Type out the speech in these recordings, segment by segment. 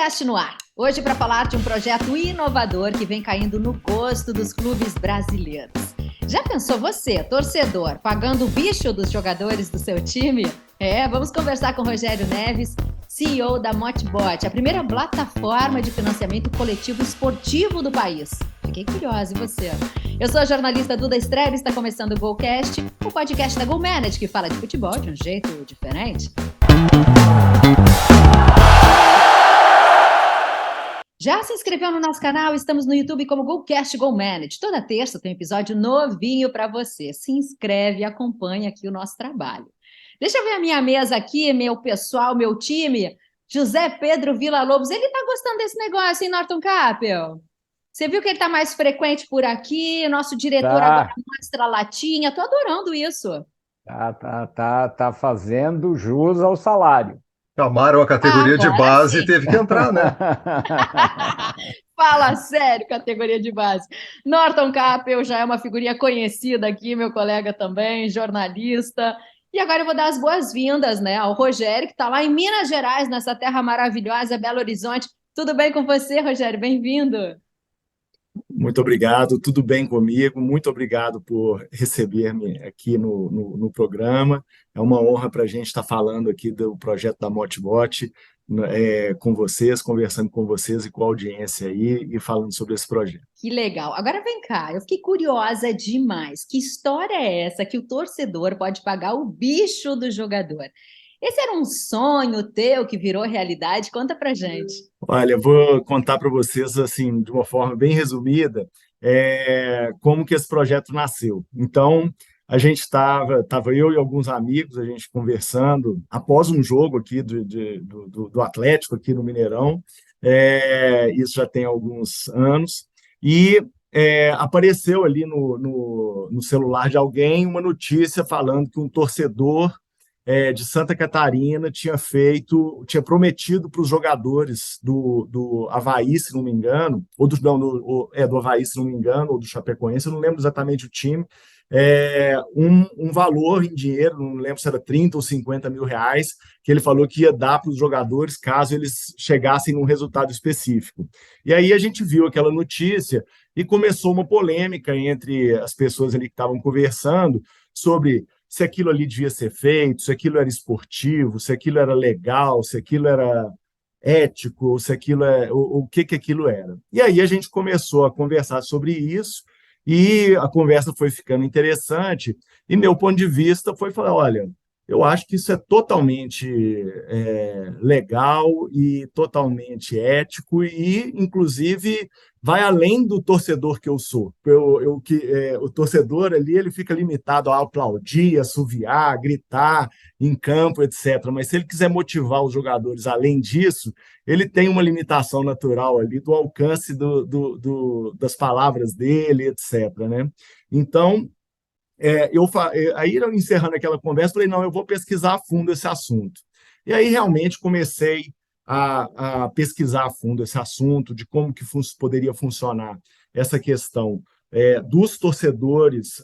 GoCast no ar. Hoje para falar de um projeto inovador que vem caindo no gosto dos clubes brasileiros. Já pensou você, torcedor, pagando o bicho dos jogadores do seu time? Vamos conversar com o Rogério Neves, CEO da Motbot, a primeira plataforma de financiamento coletivo esportivo do país. Fiquei curiosa, e você? Eu sou a jornalista Duda Estrela e está começando o GoCast, o podcast da GoManage, que fala de futebol de um jeito diferente. Já se inscreveu no nosso canal? Estamos no YouTube como GoCast GoManage. Toda terça tem um episódio novinho para você. Se inscreve e acompanha aqui o nosso trabalho. Deixa eu ver a minha mesa aqui, meu pessoal, meu time. José Pedro Villa-Lobos, ele tá gostando desse negócio, hein, Norton Capel? Você viu que ele tá mais frequente por aqui? Nosso diretor agora mostra a latinha. Tô adorando isso. Tá fazendo jus ao salário. Chamaram a categoria de base e teve que entrar, né? Fala sério, categoria de base. Norton Capel já é uma figurinha conhecida aqui, meu colega também, jornalista. E agora eu vou dar as boas-vindas, né, ao Rogério, que está lá em Minas Gerais, nessa terra maravilhosa, Belo Horizonte. Tudo bem com você, Rogério? Bem-vindo. Muito obrigado, tudo bem comigo. Muito obrigado por receber-me aqui no programa. É uma honra para a gente estar falando aqui do projeto da Motbot, com vocês, conversando com vocês e com a audiência aí e falando sobre esse projeto. Que legal. Agora vem cá, eu fiquei curiosa demais. Que história é essa que o torcedor pode pagar o bicho do jogador? Esse era um sonho teu que virou realidade? Conta pra gente. Olha, vou contar para vocês, assim, de uma forma bem resumida, como que esse projeto nasceu. Então, a gente estava eu e alguns amigos, a gente conversando, após um jogo aqui do Atlético, aqui no Mineirão, isso já tem alguns anos, e apareceu ali no celular de alguém uma notícia falando que um torcedor de Santa Catarina tinha prometido para os jogadores do Avaí, se não me engano, ou do Avaí, se não me engano, ou do Chapecoense, eu não lembro exatamente o time, um valor em dinheiro, não lembro se era 30 ou 50 mil reais, que ele falou que ia dar para os jogadores caso eles chegassem num resultado específico. E aí a gente viu aquela notícia e começou uma polêmica entre as pessoas ali que estavam conversando sobre se aquilo ali devia ser feito, se aquilo era esportivo, se aquilo era legal, se aquilo era ético, se aquilo o que aquilo era. E aí a gente começou a conversar sobre isso e a conversa foi ficando interessante e meu ponto de vista foi falar, olha, eu acho que isso é totalmente legal e totalmente ético e, inclusive, vai além do torcedor que eu sou. O torcedor ali ele fica limitado a aplaudir, assoviar, gritar em campo, etc. Mas se ele quiser motivar os jogadores além disso, ele tem uma limitação natural ali do alcance das palavras dele, etc. Né? Então, aí, encerrando aquela conversa, falei, não, eu vou pesquisar a fundo esse assunto. E aí, realmente, comecei a pesquisar a fundo esse assunto de como que poderia funcionar essa questão dos torcedores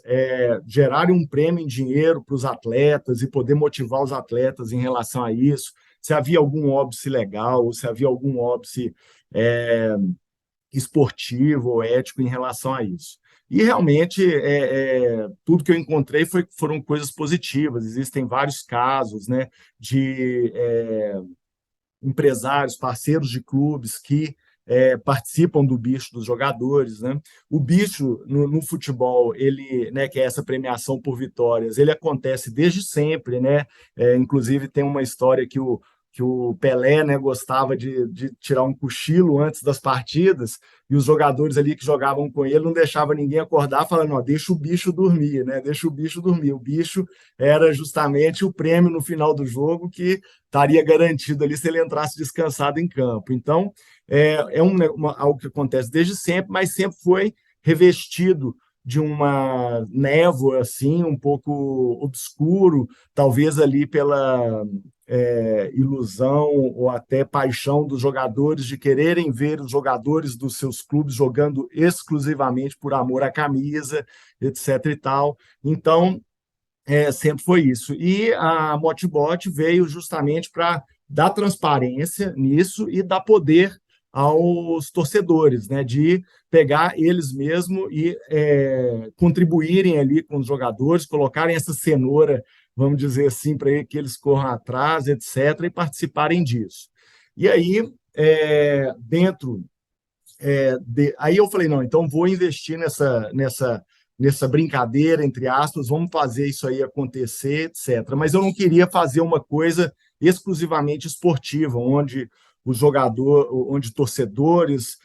gerarem um prêmio em dinheiro para os atletas e poder motivar os atletas em relação a isso, se havia algum óbice legal, ou se havia algum óbice esportivo ou ético em relação a isso. E realmente tudo que eu encontrei foram coisas positivas. Existem vários casos, né, de empresários, parceiros de clubes que participam do bicho dos jogadores, né? O bicho no futebol, ele, né, que é essa premiação por vitórias, ele acontece desde sempre, né? Inclusive tem uma história que o Pelé, né, gostava de tirar um cochilo antes das partidas e os jogadores ali que jogavam com ele não deixavam ninguém acordar, falando, não, deixa o bicho dormir, né? Deixa o bicho dormir. O bicho era justamente o prêmio no final do jogo que estaria garantido ali se ele entrasse descansado em campo. Então, algo que acontece desde sempre, mas sempre foi revestido de uma névoa assim, um pouco obscuro, talvez ali pela ilusão ou até paixão dos jogadores de quererem ver os jogadores dos seus clubes jogando exclusivamente por amor à camisa, etc. e tal. Então, sempre foi isso. E a Motbot veio justamente para dar transparência nisso e dar poder aos torcedores, né, de pegar eles mesmos e contribuírem ali com os jogadores, colocarem essa cenoura, vamos dizer assim, para que eles corram atrás, etc., e participarem disso. E aí, dentro aí eu falei, não, então vou investir nessa brincadeira, entre aspas, vamos fazer isso aí acontecer, etc. Mas eu não queria fazer uma coisa exclusivamente esportiva, onde torcedores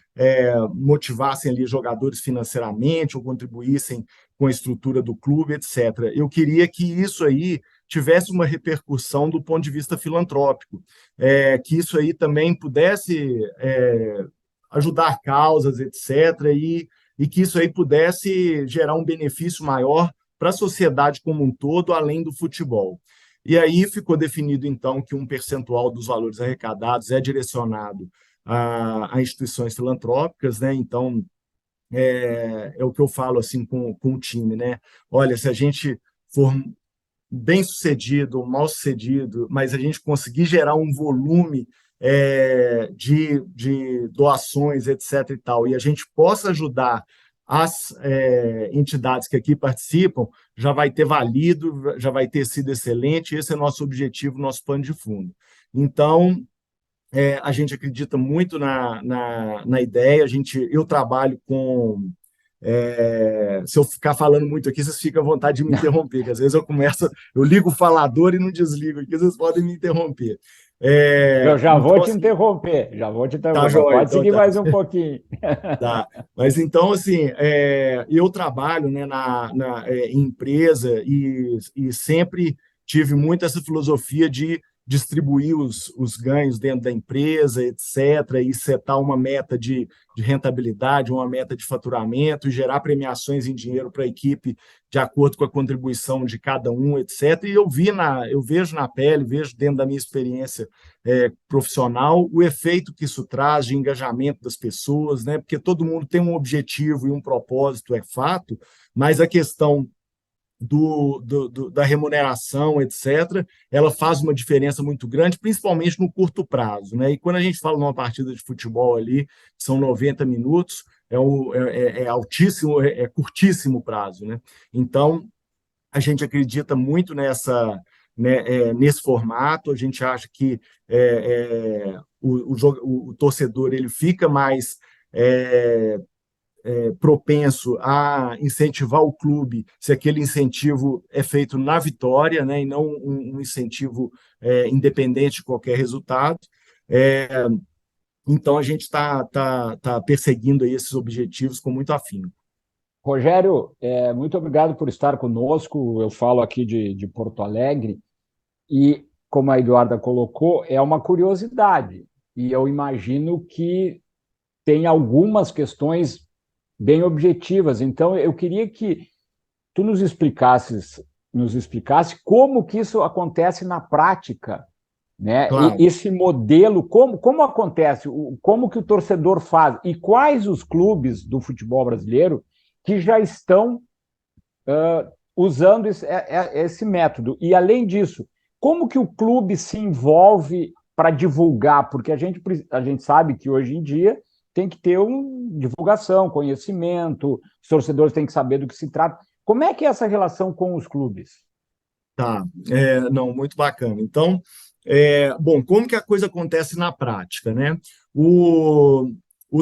motivassem ali jogadores financeiramente ou contribuíssem com a estrutura do clube, etc. Eu queria que isso aí tivesse uma repercussão do ponto de vista filantrópico, que isso aí também pudesse ajudar causas, etc., e que isso aí pudesse gerar um benefício maior para a sociedade como um todo, além do futebol. E aí ficou definido, então, que um percentual dos valores arrecadados é direcionado a instituições filantrópicas, né? Então, é o que eu falo assim com o time, né? Olha, se a gente for bem-sucedido ou mal-sucedido, mas a gente conseguir gerar um volume de doações, etc. e tal, e a gente possa ajudar as entidades que aqui participam, já vai ter valido, já vai ter sido excelente, esse é nosso objetivo, nosso pano de fundo. Então, a gente acredita muito na ideia, eu trabalho com... se eu ficar falando muito aqui, vocês ficam à vontade de me interromper, que às vezes eu ligo o falador e não desligo aqui, vocês podem me interromper. Eu já então, vou te interromper, Tá, joia, pode então seguir tá. mais um pouquinho. Tá. Mas então, assim, eu trabalho, né, em empresa e sempre tive muito essa filosofia de distribuir os ganhos dentro da empresa, etc., e setar uma meta de rentabilidade, uma meta de faturamento, e gerar premiações em dinheiro para a equipe de acordo com a contribuição de cada um, etc. E eu vejo na pele, vejo dentro da minha experiência profissional o efeito que isso traz de engajamento das pessoas, né? Porque todo mundo tem um objetivo e um propósito, é fato, mas a questão da remuneração, etc., ela faz uma diferença muito grande, principalmente no curto prazo, né? E quando a gente fala numa partida de futebol ali, são 90 minutos, altíssimo, curtíssimo prazo, né? Então, a gente acredita muito nesse formato, a gente acha que o torcedor ele fica mais propenso a incentivar o clube se aquele incentivo é feito na vitória, né, e não um incentivo independente de qualquer resultado. Então, a gente está perseguindo aí esses objetivos com muito afinco. Rogério, muito obrigado por estar conosco. Eu falo aqui de Porto Alegre e, como a Eduarda colocou, é uma curiosidade. E eu imagino que tem algumas questões bem objetivas. Então, eu queria que tu nos explicasse como que isso acontece na prática, né? Claro. E esse modelo, como acontece, como que o torcedor faz e quais os clubes do futebol brasileiro que já estão usando esse método. E, além disso, como que o clube se envolve para divulgar? Porque a gente sabe que, hoje em dia, tem que ter divulgação, conhecimento, os torcedores têm que saber do que se trata. Como é que é essa relação com os clubes? Tá, não, muito bacana. Então, bom, como que a coisa acontece na prática, né? O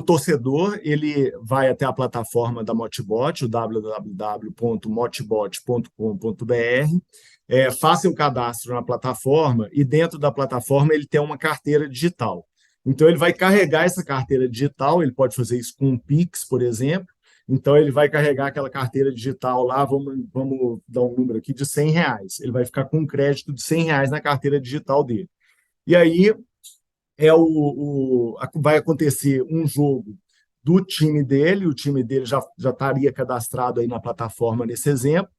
torcedor, ele vai até a plataforma da Motibot, o www.motibot.com.br, faça o cadastro na plataforma e dentro da plataforma ele tem uma carteira digital. Então, ele vai carregar essa carteira digital, ele pode fazer isso com um Pix, por exemplo. Então, ele vai carregar aquela carteira digital lá, vamos dar um número aqui, de R$100. Ele vai ficar com um crédito de R$100 na carteira digital dele. E aí, vai acontecer um jogo do time dele, o time dele já estaria cadastrado aí na plataforma nesse exemplo.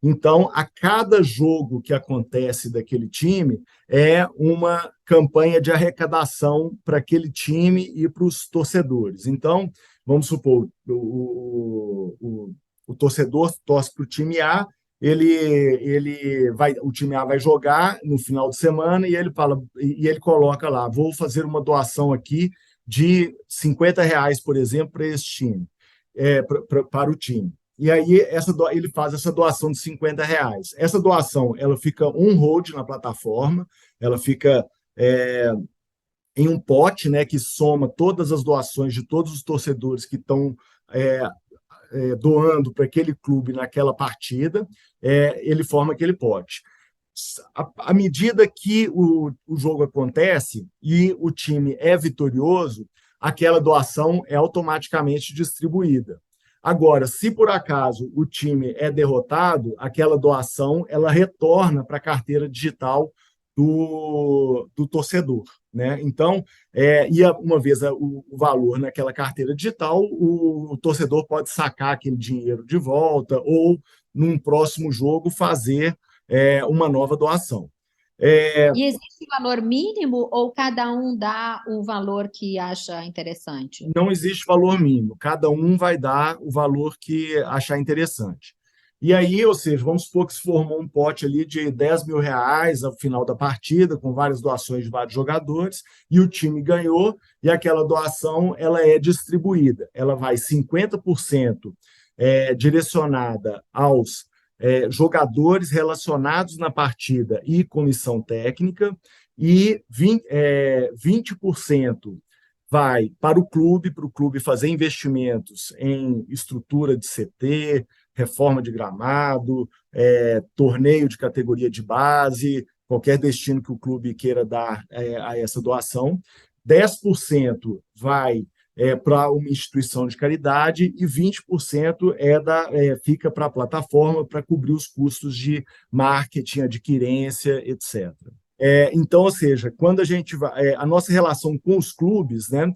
Então, a cada jogo que acontece daquele time é uma campanha de arrecadação para aquele time e para os torcedores. Então, vamos supor, o torcedor torce para o time A o time A vai jogar no final de semana e ele coloca lá, vou fazer uma doação aqui de R$ 50, por exemplo, para esse time, para o time. E aí ele faz essa doação de R$ 50. Essa doação ela fica on hold na plataforma, ela fica em um pote, né, que soma todas as doações de todos os torcedores que estão doando para aquele clube naquela partida, ele forma aquele pote. À medida que o jogo acontece e o time é vitorioso, aquela doação é automaticamente distribuída. Agora, se por acaso o time é derrotado, aquela doação ela retorna para a carteira digital do torcedor, né? Então, uma vez o valor naquela carteira digital, o torcedor pode sacar aquele dinheiro de volta ou, num próximo jogo, fazer uma nova doação. E existe valor mínimo ou cada um dá o valor que acha interessante? Não existe valor mínimo, cada um vai dar o valor que achar interessante. E aí, ou seja, vamos supor que se formou um pote ali de R$ 10.000 ao final da partida, com várias doações de vários jogadores, e o time ganhou, e aquela doação ela é distribuída. Ela vai 50% direcionada aos jogadores relacionados na partida e comissão técnica, e 20% vai para o clube fazer investimentos em estrutura de CT, reforma de gramado, torneio de categoria de base, qualquer destino que o clube queira dar a essa doação. 10% vai para uma instituição de caridade e 20% fica para a plataforma para cobrir os custos de marketing, adquirência, etc. Então, ou seja, quando a gente vai, a nossa relação com os clubes, né,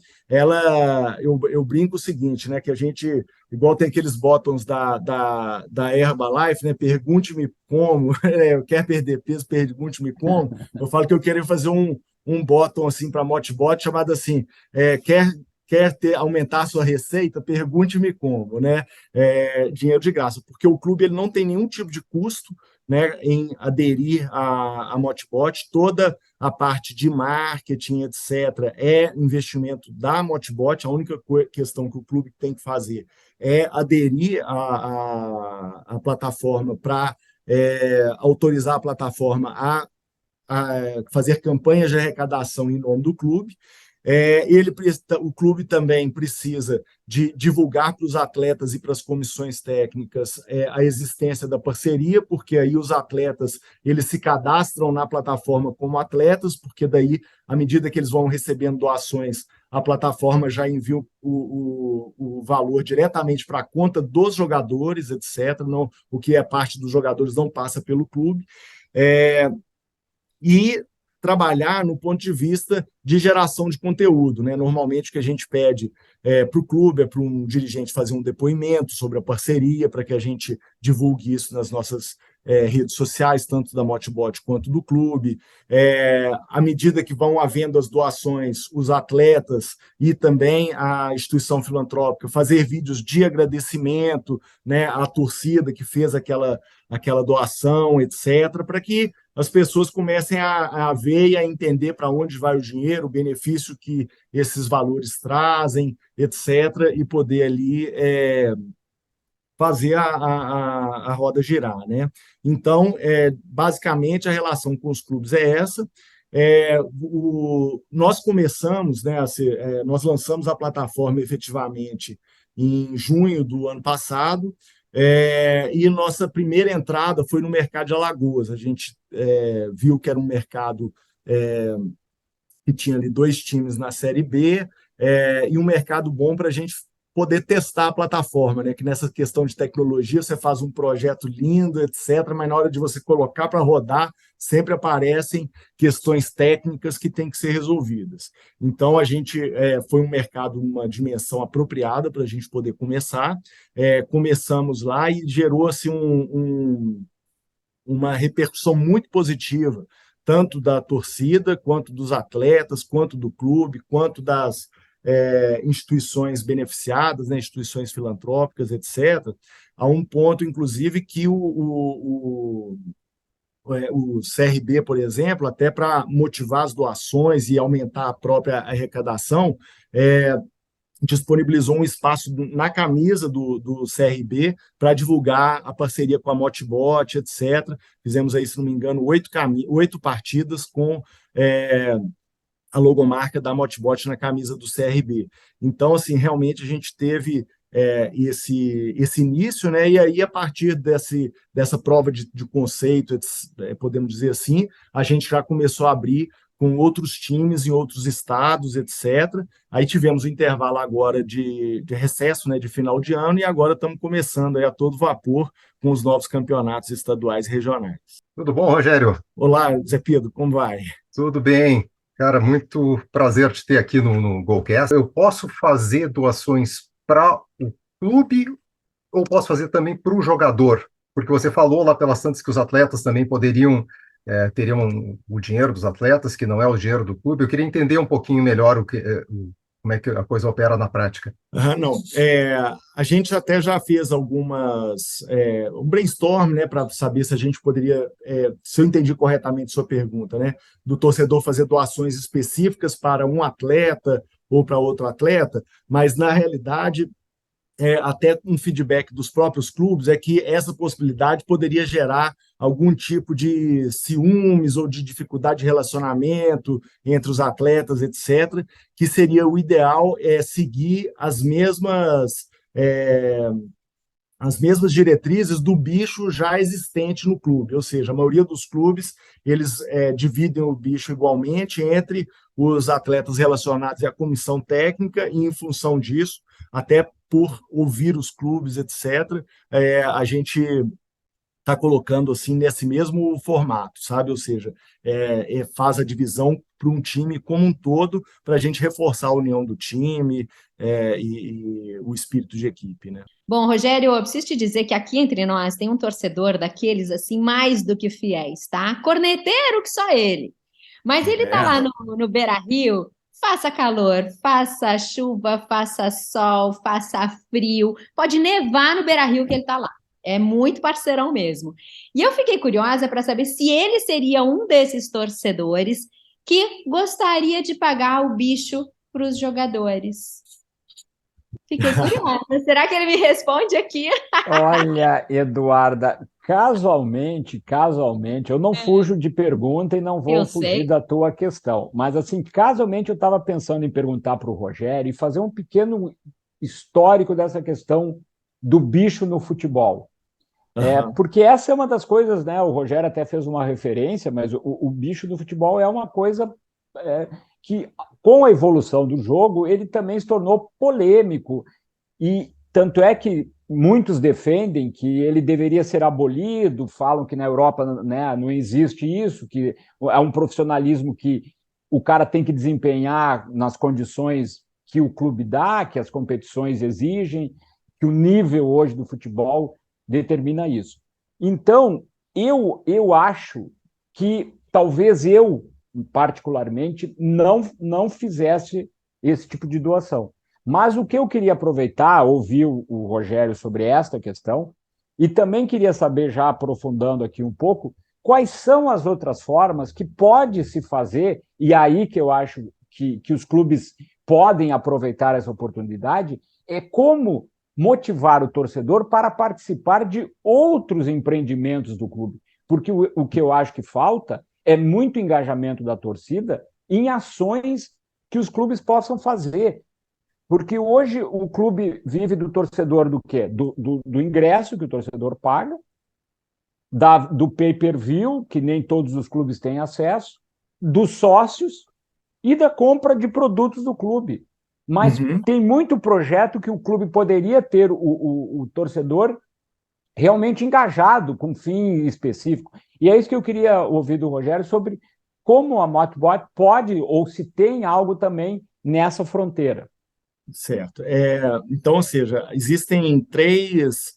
eu brinco o seguinte, né, que a gente, igual tem aqueles botões da Herbalife, né, pergunte-me como, quer perder peso, pergunte-me como, eu falo que eu queria fazer um botão assim para Motbot chamado assim, quer aumentar a sua receita, pergunte-me como, né? Dinheiro de graça, porque o clube ele não tem nenhum tipo de custo, né, em aderir a Motbot, toda a parte de marketing, etc., é investimento da Motbot, a única questão que o clube tem que fazer é aderir à plataforma para autorizar a plataforma a fazer campanhas de arrecadação em nome do clube. O clube também precisa de divulgar para os atletas e para as comissões técnicas a existência da parceria, porque aí os atletas eles se cadastram na plataforma como atletas, porque daí, à medida que eles vão recebendo doações, a plataforma já envia o valor diretamente para a conta dos jogadores, etc. Não, o que é parte dos jogadores não passa pelo clube. E trabalhar no ponto de vista de geração de conteúdo, né? Normalmente o que a gente pede para o clube é para um dirigente fazer um depoimento sobre a parceria, para que a gente divulgue isso nas nossas redes sociais, tanto da Motbot quanto do clube. À medida que vão havendo as doações, os atletas e também a instituição filantrópica fazer vídeos de agradecimento, né, à torcida que fez aquela doação, etc., para que as pessoas comecem a ver e a entender para onde vai o dinheiro, o benefício que esses valores trazem, etc., e poder ali fazer a roda girar, né? Então, basicamente, a relação com os clubes é essa. Nós começamos, né, nós lançamos a plataforma efetivamente em junho do ano passado, e nossa primeira entrada foi no mercado de Alagoas. A gente viu que era um mercado que tinha ali 2 times na Série B, e um mercado bom para a gente poder testar a plataforma, né? Que nessa questão de tecnologia você faz um projeto lindo, etc., mas na hora de você colocar para rodar, sempre aparecem questões técnicas que têm que ser resolvidas. Então, a gente foi um mercado, uma dimensão apropriada para a gente poder começar. Começamos lá e gerou-se uma repercussão muito positiva, tanto da torcida, quanto dos atletas, quanto do clube, quanto das instituições beneficiadas, né, instituições filantrópicas, etc., a um ponto, inclusive, que o CRB, por exemplo, até para motivar as doações e aumentar a própria arrecadação, disponibilizou um espaço na camisa do CRB para divulgar a parceria com a Motibot, etc. Fizemos aí, se não me engano, 8 partidas com a logomarca da Motibot na camisa do CRB. Então, assim, realmente a gente teve esse início, né? E aí, a partir dessa prova de conceito, podemos dizer assim, a gente já começou a abrir com outros times em outros estados, etc. Aí tivemos o intervalo agora de recesso, né, de final de ano, e agora estamos começando aí a todo vapor com os novos campeonatos estaduais e regionais. Tudo bom, Rogério? Olá, Zé Pedro, como vai? Tudo bem. Cara, muito prazer te ter aqui no Golcast. Eu posso fazer doações para o clube ou posso fazer também para o jogador? Porque você falou lá pelas tantas que os atletas também teriam o dinheiro dos atletas, que não é o dinheiro do clube. Eu queria entender um pouquinho melhor como é que a coisa opera na prática. Não, a gente até já fez um brainstorm, né, para saber se a gente poderia, se eu entendi corretamente sua pergunta, né, do torcedor fazer doações específicas para um atleta ou para outro atleta, mas na realidade até um feedback dos próprios clubes é que essa possibilidade poderia gerar algum tipo de ciúmes ou de dificuldade de relacionamento entre os atletas, etc., que seria o ideal seguir as mesmas diretrizes do bicho já existente no clube, ou seja, a maioria dos clubes eles dividem o bicho igualmente entre os atletas relacionados à comissão técnica e, em função disso, até por ouvir os clubes, etc., a gente está colocando assim nesse mesmo formato, sabe? Ou seja, faz a divisão para um time como um todo, para a gente reforçar a união do time e o espírito de equipe, né? Bom, Rogério, eu preciso te dizer que aqui entre nós tem um torcedor daqueles assim mais do que fiéis, tá? Corneteiro que só ele. Mas ele tá lá no Beira-Rio, faça calor, faça chuva, faça sol, faça frio, pode nevar no Beira-Rio que ele tá lá. É muito parceirão mesmo. E eu fiquei curiosa para saber se ele seria um desses torcedores que gostaria de pagar o bicho para os jogadores. Fiquei curiosa. Será que ele me responde aqui? Olha, Eduarda, casualmente, eu não fujo de pergunta e não vou fugir da tua questão. Mas, assim, casualmente eu estava pensando em perguntar para o Rogério e fazer um pequeno histórico dessa questão do bicho no futebol. Porque essa é uma das coisas, né? O Rogério até fez uma referência, mas o bicho do futebol é uma coisa que, com a evolução do jogo, ele também se tornou polêmico. E tanto é que muitos defendem que ele deveria ser abolido, falam que na Europa, né, não existe isso, que é um profissionalismo que o cara tem que desempenhar nas condições que o clube dá, que as competições exigem, que o nível hoje do futebol determina isso. Então, eu acho que talvez eu, particularmente, não fizesse esse tipo de doação. Mas o que eu queria aproveitar, ouvir o Rogério sobre esta questão, e também queria saber, já aprofundando aqui um pouco, quais são as outras formas que pode se fazer, e aí que eu acho que os clubes podem aproveitar essa oportunidade, é como motivar o torcedor para participar de outros empreendimentos do clube. Porque o que eu acho que falta é muito engajamento da torcida em ações que os clubes possam fazer. Porque hoje o clube vive do torcedor do quê? Do ingresso que o torcedor paga, do pay-per-view, que nem todos os clubes têm acesso, dos sócios e da compra de produtos do clube. Mas tem muito projeto que o clube poderia ter o torcedor realmente engajado, com fim específico. E é isso que eu queria ouvir do Rogério sobre como a Motibot pode, ou se tem algo também nessa fronteira. Certo. Então, ou seja, existem 3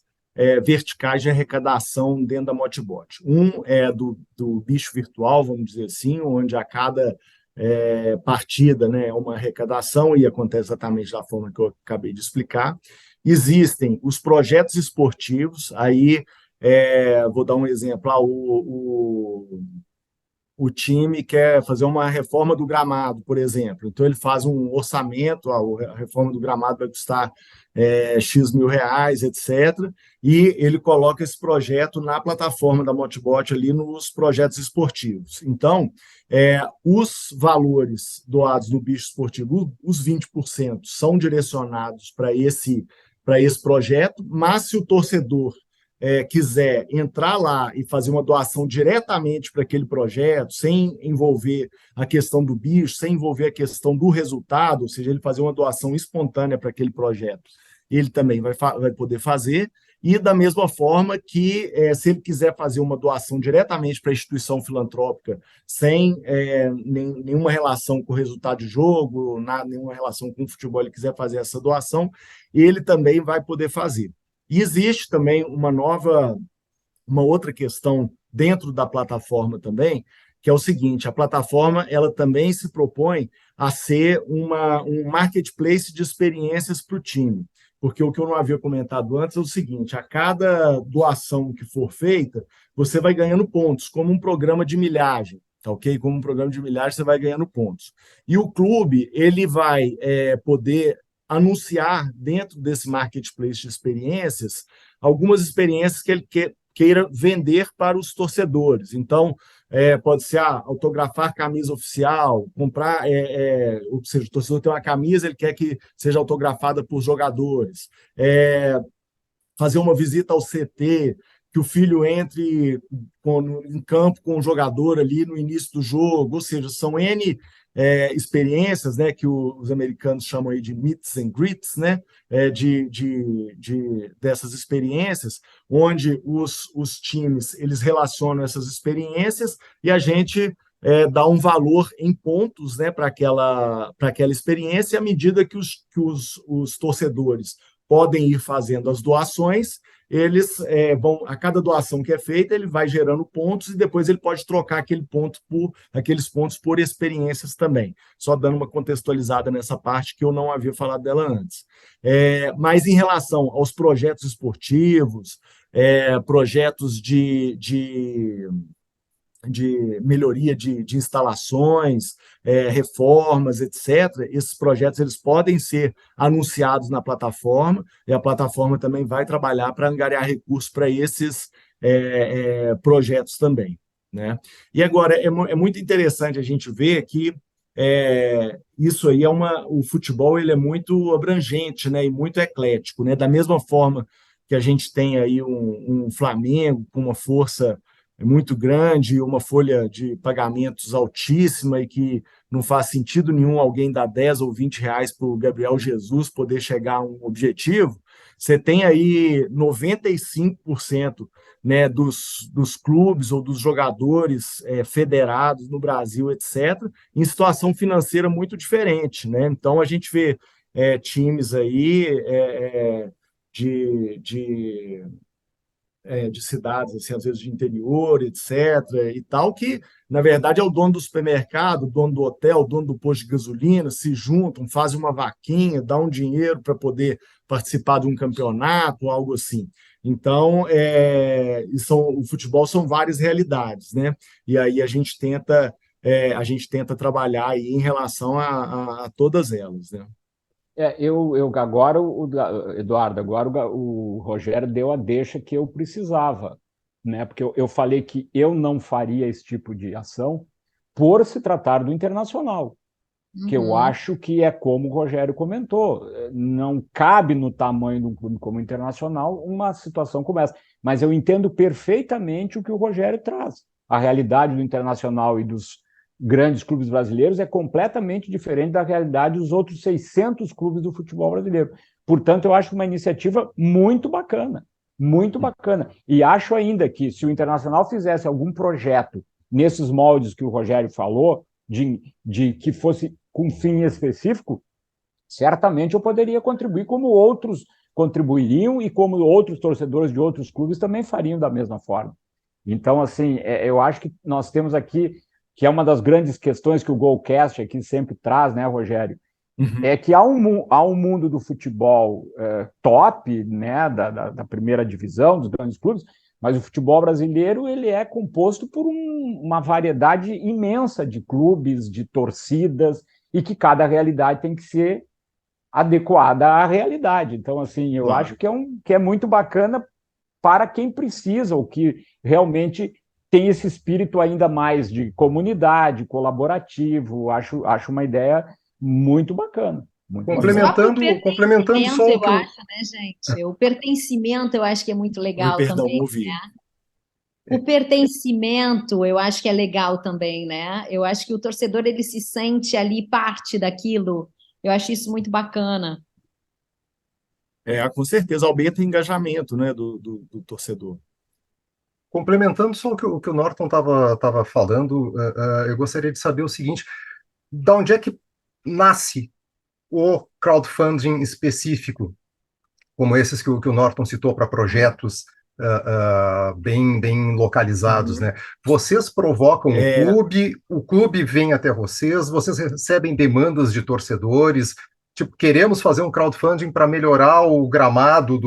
verticais de arrecadação dentro da Motibot. Um é do bicho virtual, vamos dizer assim, onde a cada partida, né, é uma arrecadação e acontece exatamente da forma que eu acabei de explicar. Existem os projetos esportivos, aí vou dar um exemplo, o time quer fazer uma reforma do gramado, por exemplo. Então, ele faz um orçamento, a reforma do gramado vai custar X mil reais, etc. E ele coloca esse projeto na plataforma da Motibot ali nos projetos esportivos. Então, os valores doados no bicho esportivo, os 20%, são direcionados para esse projeto, mas se o torcedor quiser entrar lá e fazer uma doação diretamente para aquele projeto, sem envolver a questão do bicho, sem envolver a questão do resultado, ou seja, ele fazer uma doação espontânea para aquele projeto, ele também vai poder fazer. E da mesma forma que, se ele quiser fazer uma doação diretamente para a instituição filantrópica, sem nenhuma relação com o resultado de jogo, nenhuma relação com o futebol, ele quiser fazer essa doação, ele também vai poder fazer. E existe também uma outra questão dentro da plataforma também, que é o seguinte: a plataforma ela também se propõe a ser um marketplace de experiências para o time. Porque o que eu não havia comentado antes é o seguinte: a cada doação que for feita, você vai ganhando pontos, como um programa de milhagem. Tá, ok? Como um programa de milhagem, você vai ganhando pontos. E o clube ele vai poder anunciar dentro desse marketplace de experiências algumas experiências que ele queira vender para os torcedores. Então, pode ser autografar camisa oficial, comprar, ou seja, o torcedor tem uma camisa, ele quer que seja autografada por jogadores, fazer uma visita ao CT, que o filho entre em campo com o jogador ali no início do jogo, ou seja, são N experiências, né, que os americanos chamam aí de meets and greets, né, dessas experiências, onde os times eles relacionam essas experiências e a gente dá um valor em pontos, né, para aquela experiência, à medida que os torcedores podem ir fazendo as doações, eles a cada doação que é feita, ele vai gerando pontos e depois ele pode trocar aqueles pontos por experiências também. Só dando uma contextualizada nessa parte que eu não havia falado dela antes. Mas em relação aos projetos esportivos, projetos de melhoria de instalações, reformas, etc. Esses projetos eles podem ser anunciados na plataforma, e a plataforma também vai trabalhar para angariar recursos para esses projetos também, né? E agora, é muito interessante a gente ver que isso aí o futebol ele é muito abrangente, né, e muito eclético, né? Da mesma forma que a gente tem aí um Flamengo com uma força muito grande, uma folha de pagamentos altíssima e que não faz sentido nenhum alguém dar 10 ou 20 reais para o Gabriel Jesus poder chegar a um objetivo. Você tem aí 95%, né, dos clubes ou dos jogadores federados no Brasil, etc., em situação financeira muito diferente, né? Então, a gente vê times aí de cidades, assim, às vezes de interior, etc., e tal, que, na verdade, é o dono do supermercado, o dono do hotel, o dono do posto de gasolina, se juntam, fazem uma vaquinha, dão um dinheiro para poder participar de um campeonato, algo assim. Então, o futebol são várias realidades, né? E aí a gente tenta trabalhar aí em relação a todas elas, né? Agora, Eduardo, agora o Rogério deu a deixa que eu precisava, né? Porque eu falei que eu não faria esse tipo de ação por se tratar do Internacional, que eu acho que é como o Rogério comentou, não cabe no tamanho de um clube como o Internacional uma situação como essa. Mas eu entendo perfeitamente o que o Rogério traz. A realidade do Internacional e dos grandes clubes brasileiros é completamente diferente da realidade dos outros 600 clubes do futebol brasileiro. Portanto, eu acho uma iniciativa muito bacana, muito bacana. E acho ainda que se o Internacional fizesse algum projeto nesses moldes que o Rogério falou, de que fosse com fim específico, certamente eu poderia contribuir como outros contribuiriam e como outros torcedores de outros clubes também fariam da mesma forma. Então, assim, eu acho que nós temos aqui que é uma das grandes questões que o Golcast aqui sempre traz, né, Rogério? É que há um mundo do futebol top, né, da primeira divisão, dos grandes clubes, mas o futebol brasileiro ele é composto por uma variedade imensa de clubes, de torcidas, e que cada realidade tem que ser adequada à realidade. Então, assim, eu acho que é muito bacana para quem precisa, ou que realmente tem esse espírito ainda mais de comunidade, colaborativo. Acho uma ideia muito bacana. Muito Complementando só o eu que eu... acho, né, gente? O pertencimento eu acho que é muito legal Perdão, também. ouvi. O pertencimento eu acho que é legal também, né? Eu acho que o torcedor ele se sente ali parte daquilo. Eu acho isso muito bacana. Com certeza, aumenta o engajamento, né, do torcedor. Complementando só o que o Norton estava falando, eu gostaria de saber o seguinte: da onde é que nasce o crowdfunding específico, como esses que o Norton citou para projetos bem localizados, né? Vocês provocam o clube vem até vocês recebem demandas de torcedores, tipo, queremos fazer um crowdfunding para melhorar o gramado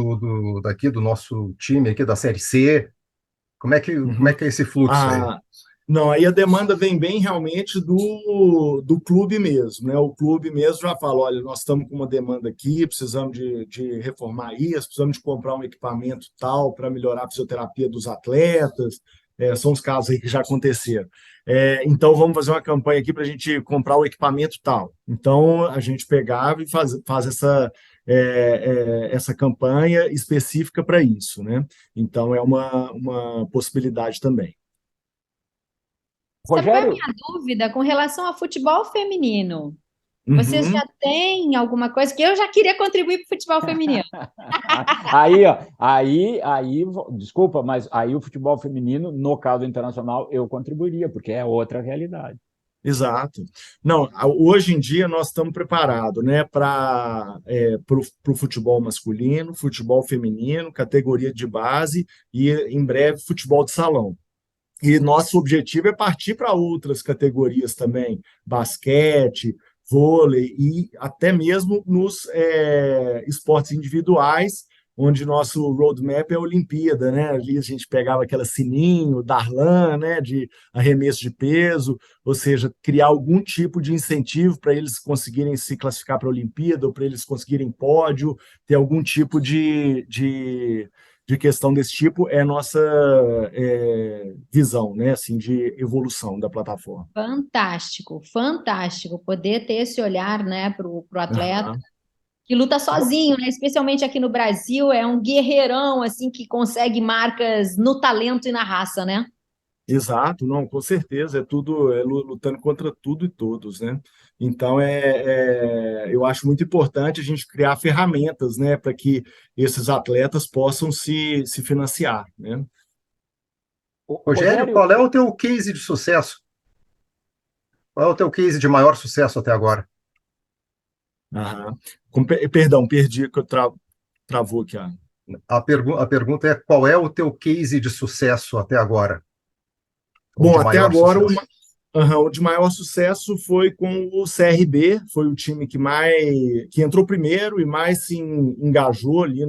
daqui do nosso time aqui da Série C. Como é que é esse fluxo aí? Não, aí a demanda vem bem realmente do clube mesmo, né? O clube mesmo já fala, olha, nós estamos com uma demanda aqui, precisamos de reformar isso, precisamos de comprar um equipamento tal para melhorar a fisioterapia dos atletas, são os casos aí que já aconteceram. Então, vamos fazer uma campanha aqui para a gente comprar o equipamento tal. Então, a gente pegava e faz essa campanha específica para isso, né? Então, é uma possibilidade também. Sabe qual é a Rogério, minha dúvida com relação ao futebol feminino? Vocês já têm alguma coisa que eu já queria contribuir para o futebol feminino? Desculpa, mas aí o futebol feminino, no caso internacional, eu contribuiria, porque é outra realidade. Exato. Não, hoje em dia nós estamos preparados, né, para o futebol masculino, futebol feminino, categoria de base e, em breve, futebol de salão. E nosso objetivo é partir para outras categorias também, basquete, vôlei e até mesmo nos esportes individuais, onde nosso roadmap é a Olimpíada, né? Ali a gente pegava aquela sininho, Darlan, né, de arremesso de peso, ou seja, criar algum tipo de incentivo para eles conseguirem se classificar para a Olimpíada, ou para eles conseguirem pódio, ter algum tipo de questão desse tipo, é a nossa visão, né, assim, de evolução da plataforma. Fantástico, fantástico poder ter esse olhar, né, para o atleta Uhum. que luta sozinho, né? Especialmente aqui no Brasil, é um guerreirão assim que consegue marcas no talento e na raça, né? Exato, não, com certeza, é tudo lutando contra tudo e todos, né? Então, eu acho muito importante a gente criar ferramentas, né, para que esses atletas possam se financiar, né? Rogério, qual é o teu case de sucesso? Qual é o teu case de maior sucesso até agora? Aham. Perdão, perdi que eu travou aqui. A pergunta é: qual é o teu case de sucesso até agora? Bom, até agora o de maior sucesso foi com o CRB, foi o time que entrou primeiro e mais se engajou ali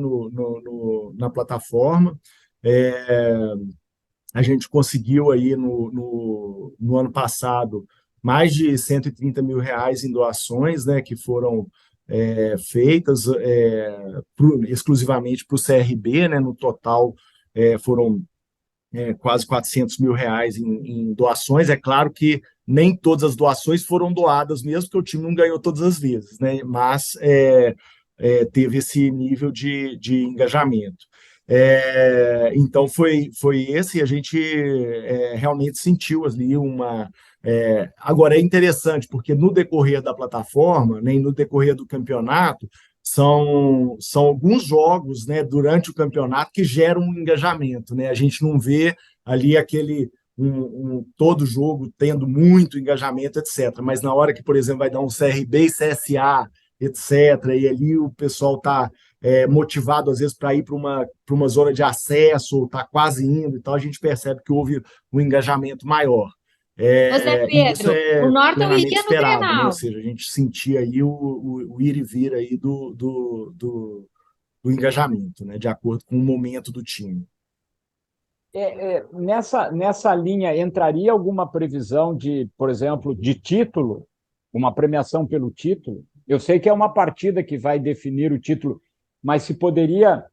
na plataforma. A gente conseguiu aí no ano passado mais de 130 mil reais em doações, né, que foram feitas exclusivamente para o CRB, né, no total foram quase 400 mil reais em doações. É claro que nem todas as doações foram doadas mesmo, porque o time não ganhou todas as vezes, né? Mas teve esse nível de engajamento. Então foi esse, e a gente realmente sentiu ali uma... Agora é interessante, porque no decorrer da plataforma, nem no decorrer do campeonato, são alguns jogos, né, durante o campeonato que geram um engajamento, né? A gente não vê ali todo jogo tendo muito engajamento, etc. Mas na hora que, por exemplo, vai dar um CRB e CSA, etc., e ali o pessoal está motivado, às vezes, para ir para uma zona de acesso, ou está quase indo e tal, a gente percebe que houve um engajamento maior. Ô Zé E isso Pedro, o é Norton plenamente iria no esperado, né? Ou Grenal. seja, a gente sentia aí o ir e vir aí do engajamento, né? De acordo com o momento do time. Nessa linha, entraria alguma previsão de, por exemplo, de título, uma premiação pelo título? Eu sei que é uma partida que vai definir o título, mas se poderia,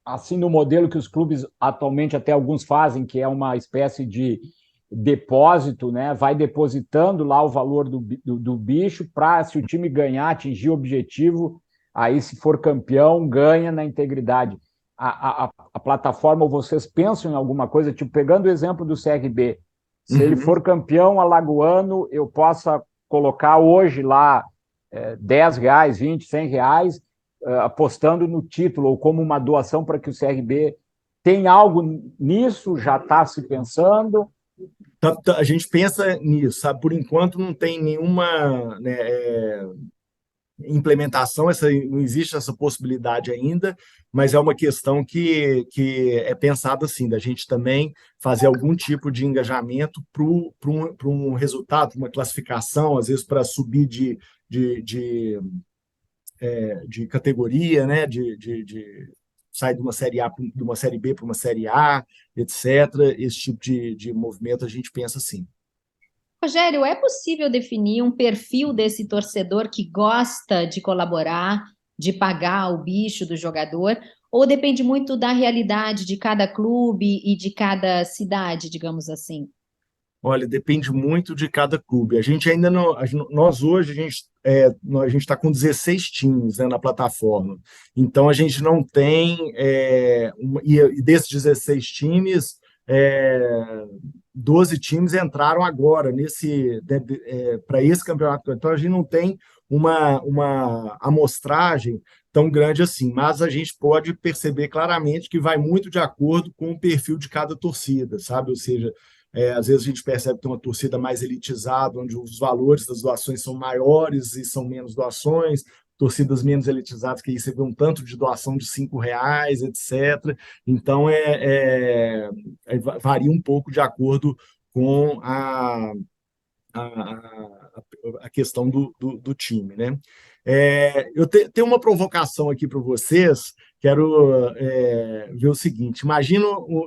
assim, no modelo que os clubes atualmente até alguns fazem, que é uma espécie de depósito, né? Vai depositando lá o valor do bicho para, se o time ganhar, atingir o objetivo, aí, se for campeão, ganha na integridade. A plataforma, ou vocês pensam em alguma coisa, tipo, pegando o exemplo do CRB, se ele Uhum. for campeão alagoano, eu possa colocar hoje lá R$ 10, 20, R$ 100, apostando no título, ou como uma doação para que o CRB tem algo nisso, já está se pensando. A gente pensa nisso, sabe? Por enquanto não tem nenhuma, né, implementação, não existe essa possibilidade ainda, mas é uma questão que é pensada assim, da gente também fazer algum tipo de engajamento para um resultado, uma classificação, às vezes para subir de, de, de categoria, né? De sair de uma série A, de uma série B para uma série A, etc. Esse tipo de movimento a gente pensa assim. Rogério, é possível definir um perfil desse torcedor que gosta de colaborar, de pagar o bicho do jogador, ou depende muito da realidade de cada clube e de cada cidade, digamos assim? Olha, depende muito de cada clube. A gente ainda não. Nós hoje, a gente está com 16 times, né, na plataforma. Então, a gente não tem. E desses 16 times, 12 times entraram agora para esse campeonato. Então, a gente não tem uma amostragem tão grande assim. Mas a gente pode perceber claramente que vai muito de acordo com o perfil de cada torcida, sabe? Ou seja, às vezes a gente percebe que tem uma torcida mais elitizada, onde os valores das doações são maiores e são menos doações, torcidas menos elitizadas, que aí você vê um tanto de doação de R$ 5, etc. Então, varia um pouco de acordo com a questão do time, né? Eu tenho uma provocação aqui para vocês. Quero ver o seguinte: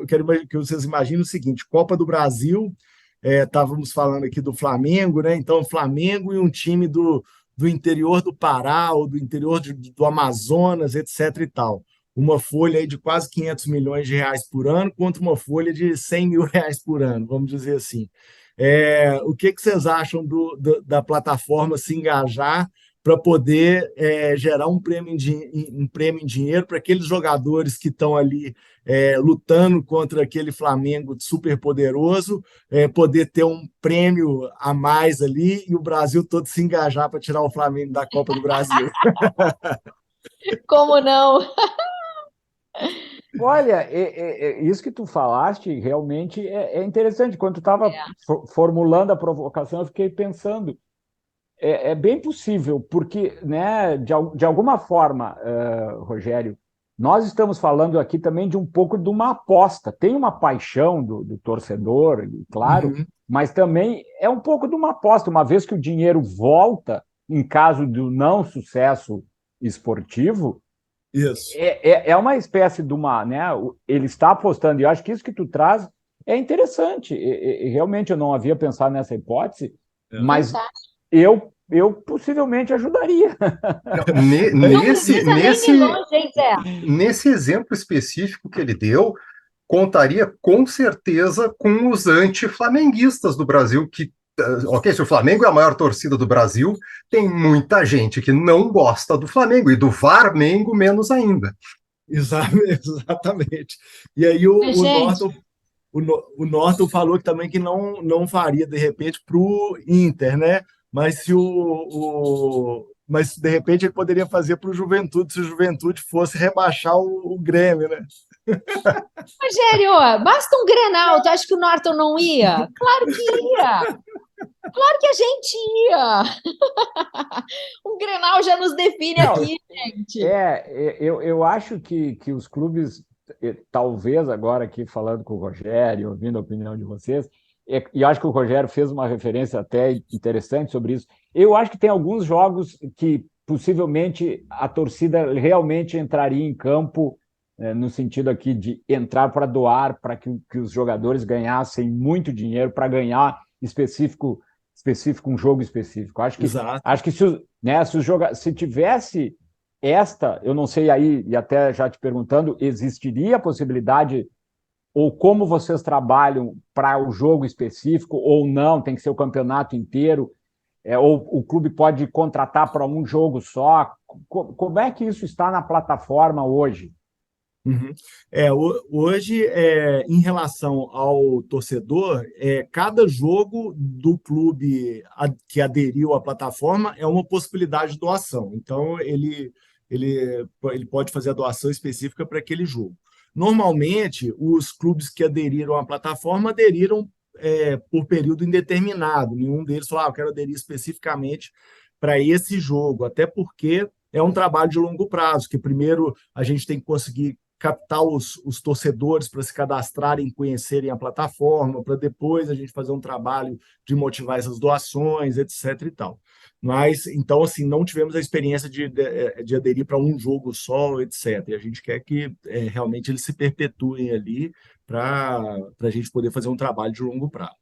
quero que vocês imaginem o seguinte: Copa do Brasil, estávamos falando aqui do Flamengo, né? Então, Flamengo e um time do interior do Pará ou do interior do Amazonas, etc. e tal. Uma folha aí de quase R$ 500 milhões por ano contra uma folha de R$ 100 mil por ano, vamos dizer assim. O que vocês acham da plataforma se engajar para poder gerar um prêmio em dinheiro para aqueles jogadores que estão ali lutando contra aquele Flamengo super poderoso, poder ter um prêmio a mais ali e o Brasil todo se engajar para tirar o Flamengo da Copa do Brasil? Como não? Olha, isso que tu falaste realmente é interessante. Quando tu estava formulando a provocação, eu fiquei pensando, é bem possível, porque, né, de alguma forma, Rogério, nós estamos falando aqui também de um pouco de uma aposta. Tem uma paixão do torcedor, claro, Uhum. mas também é um pouco de uma aposta, uma vez que o dinheiro volta em caso do não sucesso esportivo. Isso. É uma espécie de uma, né? Ele está apostando, e eu acho que isso que tu traz é interessante. Realmente eu não havia pensado nessa hipótese, mas Fantástico. eu possivelmente ajudaria. Não Nesse, precisa nem ir nesse, longe, hein, Zé? nesse exemplo específico que ele deu, contaria com certeza com os anti-flamenguistas do Brasil, que, ok, se o Flamengo é a maior torcida do Brasil, tem muita gente que não gosta do Flamengo, e do Varmengo menos ainda. Exatamente. E aí Mas, gente, o Norton falou que também que não faria, de repente, para o Inter, né? Mas mas de repente ele poderia fazer para o Juventude, se o Juventude fosse rebaixar o Grêmio, né? Rogério, basta um Grenal, tu acha que o Norton não ia? Claro que ia! Claro que a gente ia! Um Grenal já nos define Não, aqui, gente. eu acho que os clubes, talvez agora aqui falando com o Rogério, ouvindo a opinião de vocês, e acho que o Rogério fez uma referência até interessante sobre isso. Eu acho que tem alguns jogos que possivelmente a torcida realmente entraria em campo, no sentido aqui de entrar para doar, para que os jogadores ganhassem muito dinheiro para ganhar específico um jogo específico. Exato. Acho que se tivesse eu não sei aí, e até já te perguntando, existiria a possibilidade, ou como vocês trabalham para o jogo específico, ou não, tem que ser o campeonato inteiro, ou o clube pode contratar para um jogo só? Como é que isso está na plataforma hoje? Uhum. Hoje, em relação ao torcedor, cada jogo do clube que aderiu à plataforma é uma possibilidade de doação. Então, ele pode fazer a doação específica para aquele jogo. Normalmente, os clubes que aderiram à plataforma aderiram por período indeterminado. Nenhum deles falou, eu quero aderir especificamente para esse jogo, até porque é um trabalho de longo prazo, que primeiro a gente tem que conseguir captar os torcedores para se cadastrarem, conhecerem a plataforma, para depois a gente fazer um trabalho de motivar essas doações, etc. e tal. Mas, então, assim, não tivemos a experiência de aderir para um jogo só, etc. E a gente quer que realmente eles se perpetuem ali para a gente poder fazer um trabalho de longo prazo.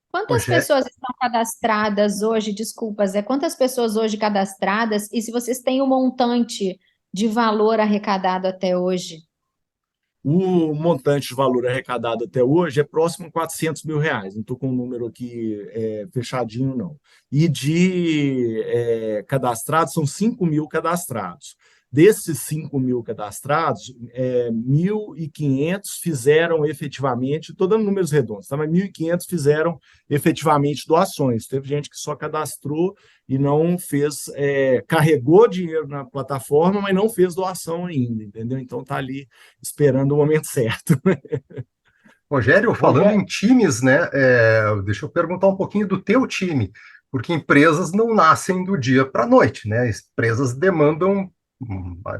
Quantas pessoas estão cadastradas hoje? Desculpa, Zé. Quantas pessoas hoje cadastradas? E se vocês têm um montante de valor arrecadado até hoje? O montante de valor arrecadado até hoje é próximo a R$ 400.000. Não estou com o número aqui fechadinho, não. E de cadastrados, são 5.000 cadastrados. Desses 5.000 cadastrados, 1.500 fizeram efetivamente, estou dando números redondos, tá? Mas 1.500 fizeram efetivamente doações. Teve gente que só cadastrou e não fez, carregou dinheiro na plataforma, mas não fez doação ainda, entendeu? Então está ali esperando o momento certo. Rogério, falando em times, né? Deixa eu perguntar um pouquinho do teu time, porque empresas não nascem do dia para a noite, né? Empresas demandam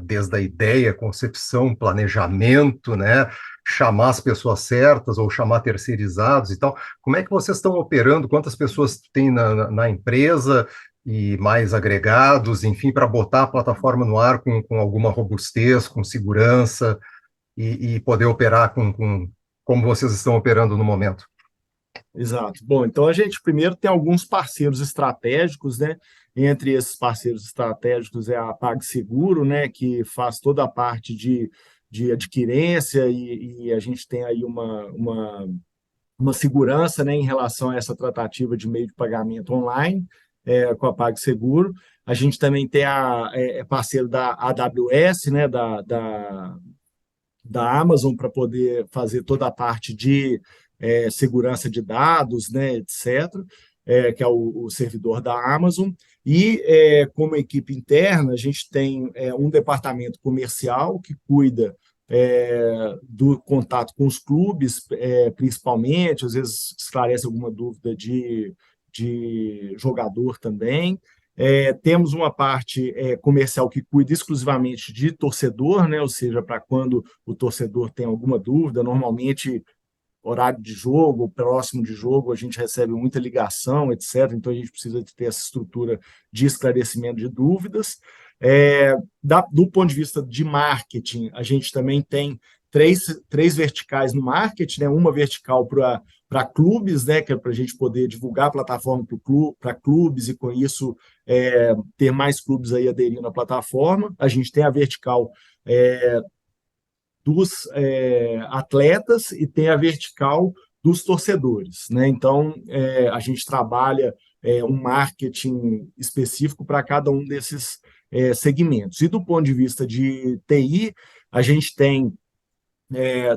desde a ideia, concepção, planejamento, né? Chamar as pessoas certas ou chamar terceirizados e tal. Como é que vocês estão operando? Quantas pessoas tem na empresa e mais agregados, enfim, para botar a plataforma no ar com alguma robustez, com segurança e poder operar como vocês estão operando no momento? Exato. Bom, então a gente primeiro tem alguns parceiros estratégicos, né? Entre esses parceiros estratégicos é a PagSeguro, né? Que faz toda a parte de adquirência e a gente tem aí uma segurança, né, em relação a essa tratativa de meio de pagamento online com a PagSeguro. A gente também tem parceiro da AWS, né? Da Amazon, para poder fazer toda a parte de segurança de dados, né, etc., que é o servidor da Amazon. E, como equipe interna, a gente tem um departamento comercial que cuida do contato com os clubes, principalmente, às vezes esclarece alguma dúvida de jogador também. Temos uma parte comercial que cuida exclusivamente de torcedor, né? Ou seja, para quando o torcedor tem alguma dúvida, normalmente horário de jogo, próximo de jogo, a gente recebe muita ligação, etc. Então, a gente precisa de ter essa estrutura de esclarecimento de dúvidas. Do ponto de vista de marketing, a gente também tem três verticais no marketing, né? Uma vertical para clubes, né? Que é para a gente poder divulgar a plataforma para clubes e, com isso, ter mais clubes aí aderindo à plataforma. A gente tem a vertical dos atletas e tem a vertical dos torcedores, né? Então, a gente trabalha um marketing específico para cada um desses segmentos. E do ponto de vista de TI, a gente tem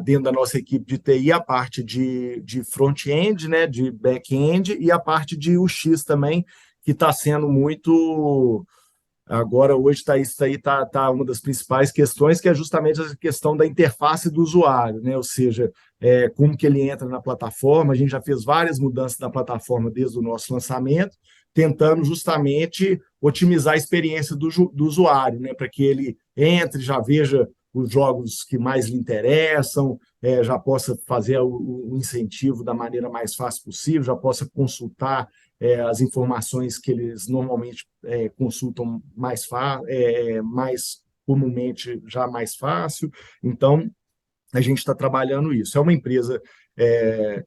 dentro da nossa equipe de TI a parte de front-end, né, de back-end, e a parte de UX também, que está sendo muito... Agora, hoje, isso aí está uma das principais questões, que é justamente essa questão da interface do usuário, né? Ou seja, como que ele entra na plataforma. A gente já fez várias mudanças na plataforma desde o nosso lançamento, tentando justamente otimizar a experiência do usuário, né? Para que ele entre, já veja os jogos que mais lhe interessam, já possa fazer o incentivo da maneira mais fácil possível, já possa consultar as informações que eles normalmente consultam mais comumente, já mais fácil. Então, a gente está trabalhando isso. É uma empresa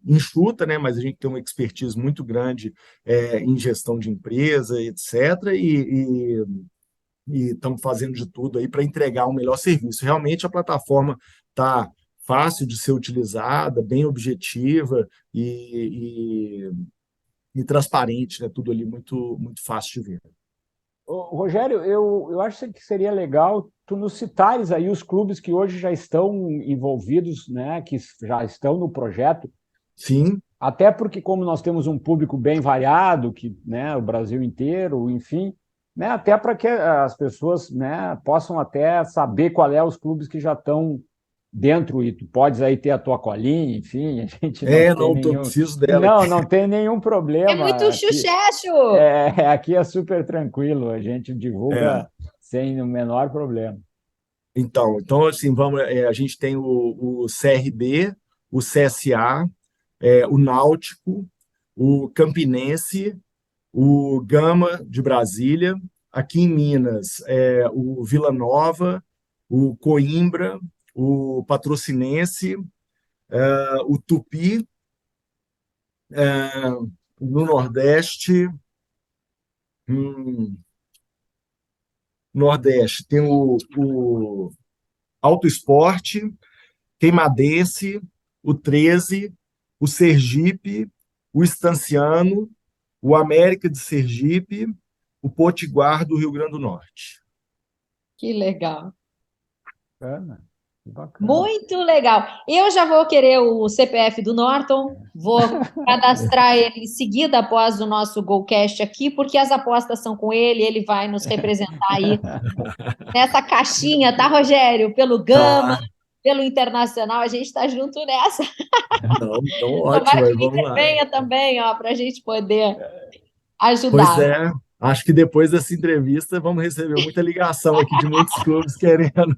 enxuta, né? Mas a gente tem uma expertise muito grande em gestão de empresa, etc. E estamos fazendo de tudo aí para entregar um melhor serviço. Realmente a plataforma está fácil de ser utilizada, bem objetiva e transparente, né? Tudo ali muito, muito fácil de ver. Ô, Rogério, eu acho que seria legal tu nos citares aí os clubes que hoje já estão envolvidos, né, que já estão no projeto. Sim. Até porque, como nós temos um público bem variado, que, né, o Brasil inteiro, enfim, né, até para que as pessoas, né, possam até saber qual é os clubes que já estão dentro, e tu podes aí ter a tua colinha, enfim, a gente não preciso dela. Não tem nenhum problema. É muito chuchecho! Aqui é super tranquilo, a gente divulga sem o menor problema. Então assim, a gente tem o CRB, o CSA, o Náutico, o Campinense, o Gama de Brasília, aqui em Minas, o Vila Nova, o Coimbra, o Patrocinense, o Tupi, no Nordeste. Nordeste tem o Alto Esporte, Queimadense, o 13, o Sergipe, o Estanciano, o América de Sergipe, o Potiguar do Rio Grande do Norte. Que legal. Bacana. Muito legal. Eu já vou querer o CPF do Norton, vou cadastrar ele em seguida após o nosso Golcast aqui, porque as apostas são com ele, ele vai nos representar aí nessa caixinha, tá, Rogério? Pelo Gama, pelo Internacional, a gente está junto nessa. Não, então ótimo, Tomara que vamos lá. intervenha também, para a gente poder ajudar. Pois é, acho que depois dessa entrevista vamos receber muita ligação aqui de muitos clubes querendo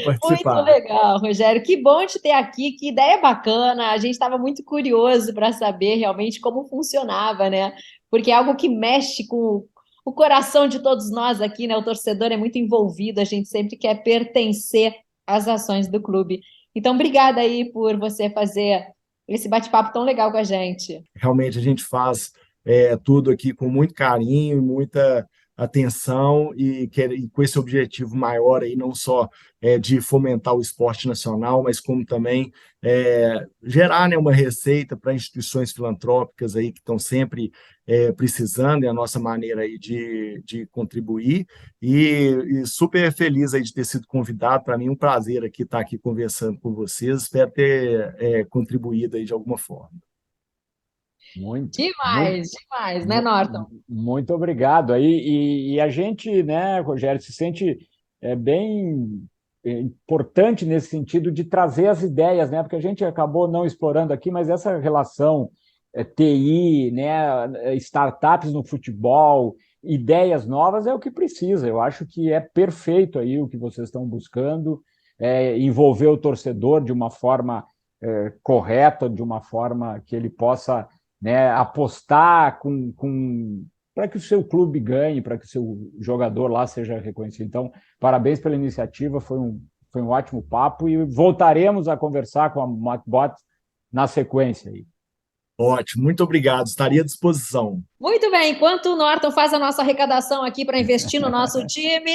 participar. Muito legal, Rogério. Que bom te ter aqui, que ideia bacana. A gente estava muito curioso para saber realmente como funcionava, né? Porque é algo que mexe com o coração de todos nós aqui, né? O torcedor é muito envolvido, a gente sempre quer pertencer às ações do clube. Então, obrigada aí por você fazer esse bate-papo tão legal com a gente. Realmente a gente faz tudo aqui com muito carinho, muita atenção e com esse objetivo maior aí, não só de fomentar o esporte nacional, mas como também gerar, né, uma receita para instituições filantrópicas aí que estão sempre precisando, é a nossa maneira aí de contribuir, e super feliz aí de ter sido convidado. Para mim um prazer aqui estar aqui conversando com vocês, espero ter contribuído aí de alguma forma. Demais, né, Norton? Muito obrigado. E a gente, né, Rogério, se sente bem importante nesse sentido de trazer as ideias, né? Porque a gente acabou não explorando aqui, mas essa relação TI, né, startups no futebol, ideias novas é o que precisa. Eu acho que é perfeito aí o que vocês estão buscando, envolver o torcedor de uma forma correta, de uma forma que ele possa, né, apostar para que o seu clube ganhe, para que o seu jogador lá seja reconhecido. Então, parabéns pela iniciativa, foi um ótimo papo e voltaremos a conversar com a Matbot na sequência aí. Ótimo, muito obrigado, estaria à disposição. Muito bem, enquanto o Norton faz a nossa arrecadação aqui para investir no nosso time,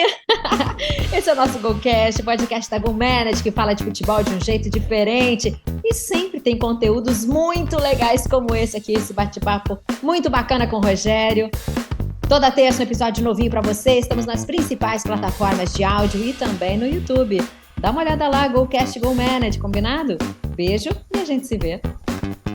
esse é o nosso Golcast, podcast da GoManage, que fala de futebol de um jeito diferente e sempre tem conteúdos muito legais como esse aqui, esse bate-papo muito bacana com o Rogério. Toda terça um episódio novinho para você, estamos nas principais plataformas de áudio e também no YouTube. Dá uma olhada lá, Golcast GoManage, combinado? Beijo e a gente se vê.